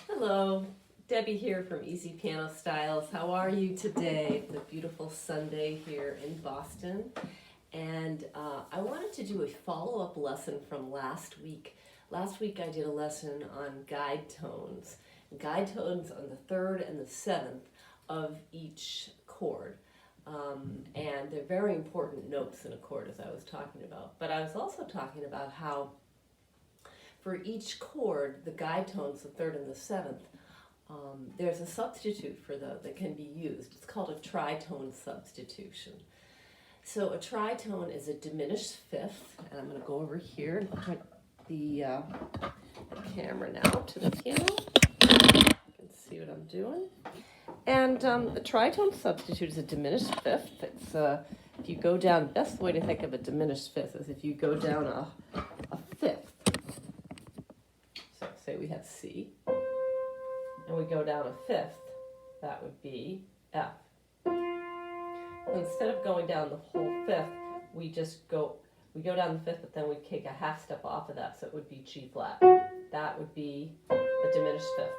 Hello, Debbie here from Easy Piano Styles. How are you today? It's a beautiful Sunday here in Boston. And I wanted to do a follow-up lesson from last week. Last week I did a lesson on guide tones. Guide tones on the third and the seventh of each chord. And they're very important notes in a chord, as I was talking about. But I was also talking about how for each chord, the guide tones, the third and the seventh, there's a substitute for those that can be used. It's called a tritone substitution. So a tritone is a diminished fifth, and I'm going to go over here and point the camera now to the piano. You can see what I'm doing. And the tritone substitute is a diminished fifth. It's if you go down, best way to think of a diminished fifth is if you go down a fifth. So say we have C, and we go down a fifth, that would be F. Instead of going down the whole fifth, we go down the fifth, but then we take a half step off of that, so it would be G flat. That would be a diminished fifth.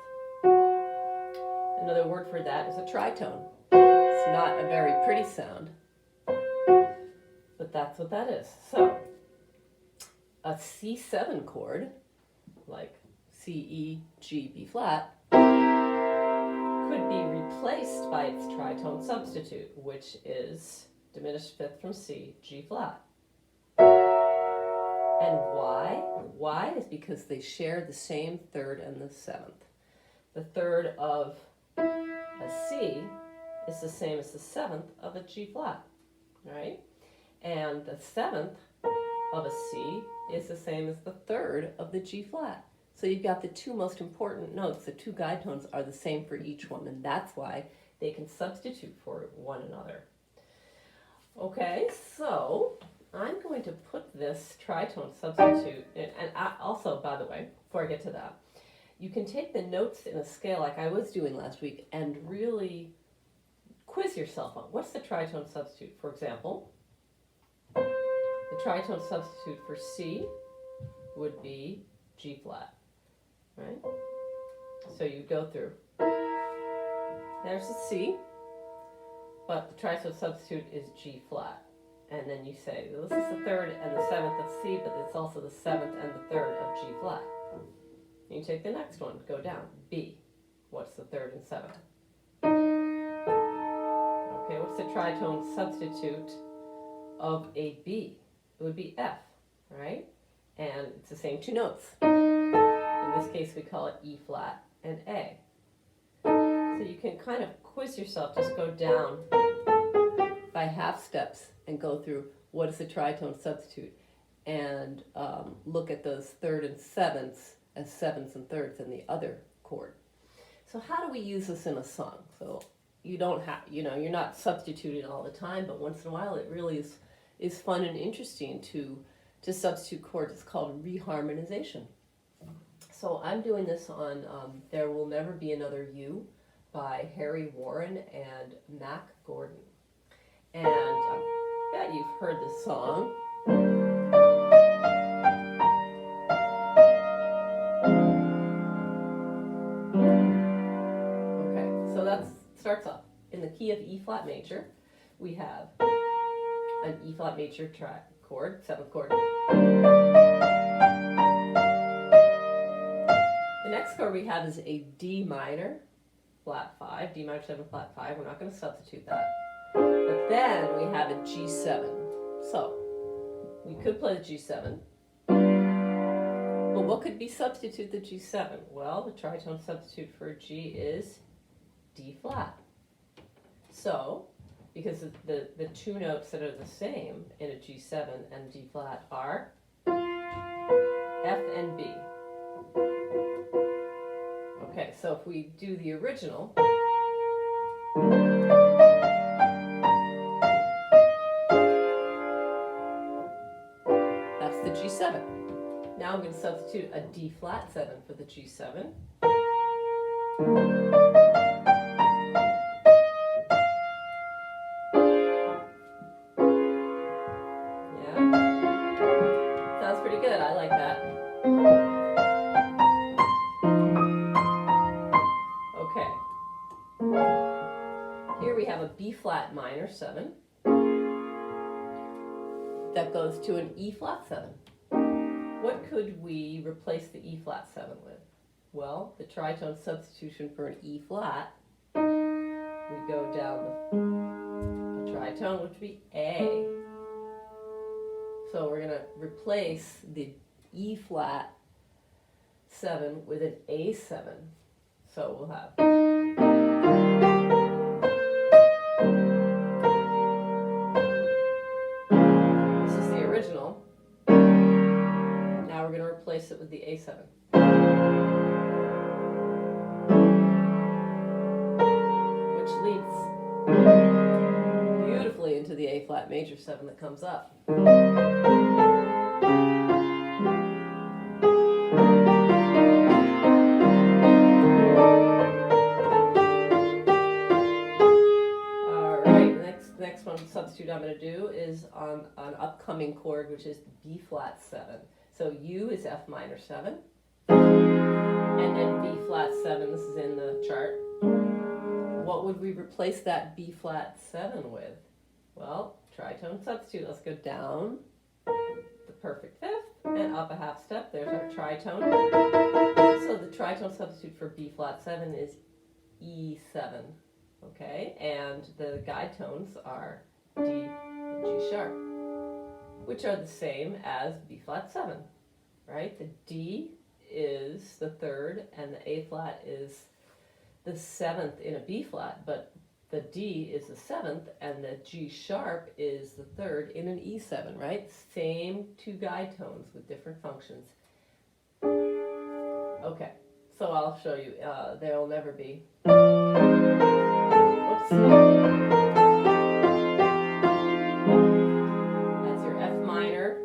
Another word for that is a tritone. It's not a very pretty sound, but that's what that is. So a C7 chord, like C, E, G, B flat, could be replaced by its tritone substitute, which is diminished fifth from C, G flat. And why? Why is because they share the same third and the seventh. The third of a C is the same as the seventh of a G flat, right? And the seventh of a C is the same as the third of the G flat. So you've got the two most important notes, the two guide tones are the same for each one, and that's why they can substitute for one another. Okay, so I'm going to put this tritone substitute in, and also, by the way, before I get to that, you can take the notes in a scale like I was doing last week and really quiz yourself on what's the tritone substitute. For example, the tritone substitute for C would be G flat. Right? So you go through. There's the C, but the tritone substitute is G flat. And then you say, well, this is the third and the seventh of C, but it's also the seventh and the third of G flat. You take the next one, go down. B. What's the third and seventh? Okay, what's the tritone substitute of a B? It would be F, right? And it's the same two notes. In this case, we call it E flat and A. So you can kind of quiz yourself, just go down by half steps and go through what is the tritone substitute and look at those third and sevenths as sevenths and thirds in the other chord. So how do we use this in a song? So you don't have, you're not substituting all the time, but once in a while it really is fun and interesting to substitute chords. It's called reharmonization. So I'm doing this on There Will Never Be Another You by Harry Warren and Mac Gordon. And I bet you've heard this song. Okay, so that starts off in the key of E flat major. We have an E flat major chord, seventh chord. The next chord we have is a D minor, flat 5, D minor 7, flat 5. We're not going to substitute that. But then we have a G7. So we could play the G7. But what could be substitute the G7? Well, the tritone substitute for G is D flat. So, because the two notes that are the same in a G7 and D flat are F and B. Okay, so if we do the original, that's the G7. Now I'm going to substitute a D flat 7 for the G7. Yeah? Sounds pretty good. I like that. flat minor 7 that goes to an E flat 7. What could we replace the E flat 7 with? Well, the tritone substitution for an E flat, we go down a tritone, which would be A. So we're going to replace the E flat 7 with an A7. So we'll have this is the original. Now we're going to replace it with the A7. Which leads beautifully into the A flat major 7 that comes up. Substitute I'm going to do is on an upcoming chord, which is B flat 7. So U is F minor 7, and then B flat 7. This is in the chart. What would we replace that B flat 7 with? Well, tritone substitute. Let's go down the perfect fifth and up a half step. There's our tritone. So the tritone substitute for B flat 7 is E7. Okay, and the guide tones are D and G sharp, which are the same as B flat 7, right? The D is the third and the A flat is the 7th in a B flat, but the D is the 7th and the G sharp is the 3rd in an E7, right? Same two guide tones with different functions. Okay, so I'll show you. There'll never be. Whoops. That's your F minor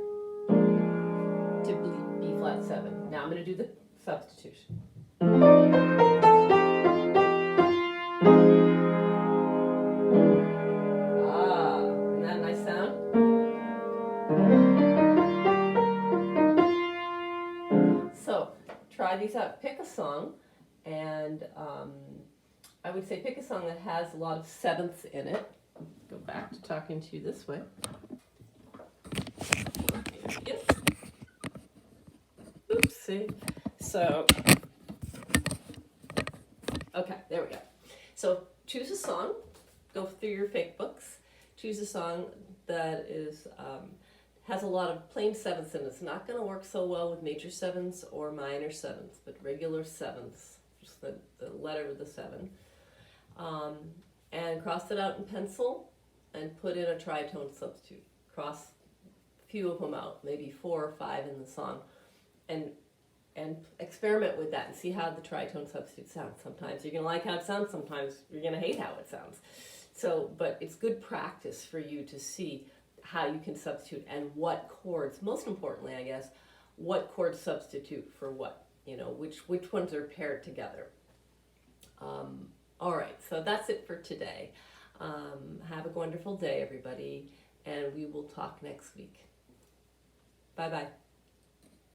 to B flat 7. Now I'm going to do the substitution. Isn't that a nice sound? So try these out. Pick a song, and I would say pick a song that has a lot of sevenths in it. Go back to talking to you this way. Yes. Oopsie. So, okay, there we go. So choose a song. Go through your fake books. Choose a song that is has a lot of plain sevenths in it. It's not going to work so well with major sevenths or minor sevenths, but regular sevenths, just the letter of the 7. And cross it out in pencil and put in a tritone substitute. Cross a few of them out, maybe 4 or 5 in the song, and experiment with that and see how the tritone substitute sounds. Sometimes you're going to like how it sounds, sometimes you're going to hate how it sounds. So, but it's good practice for you to see how you can substitute and what chords, most importantly, I guess, what chords substitute for what, which ones are paired together. All right, so that's it for today. Have a wonderful day, everybody, and we will talk next week. Bye-bye.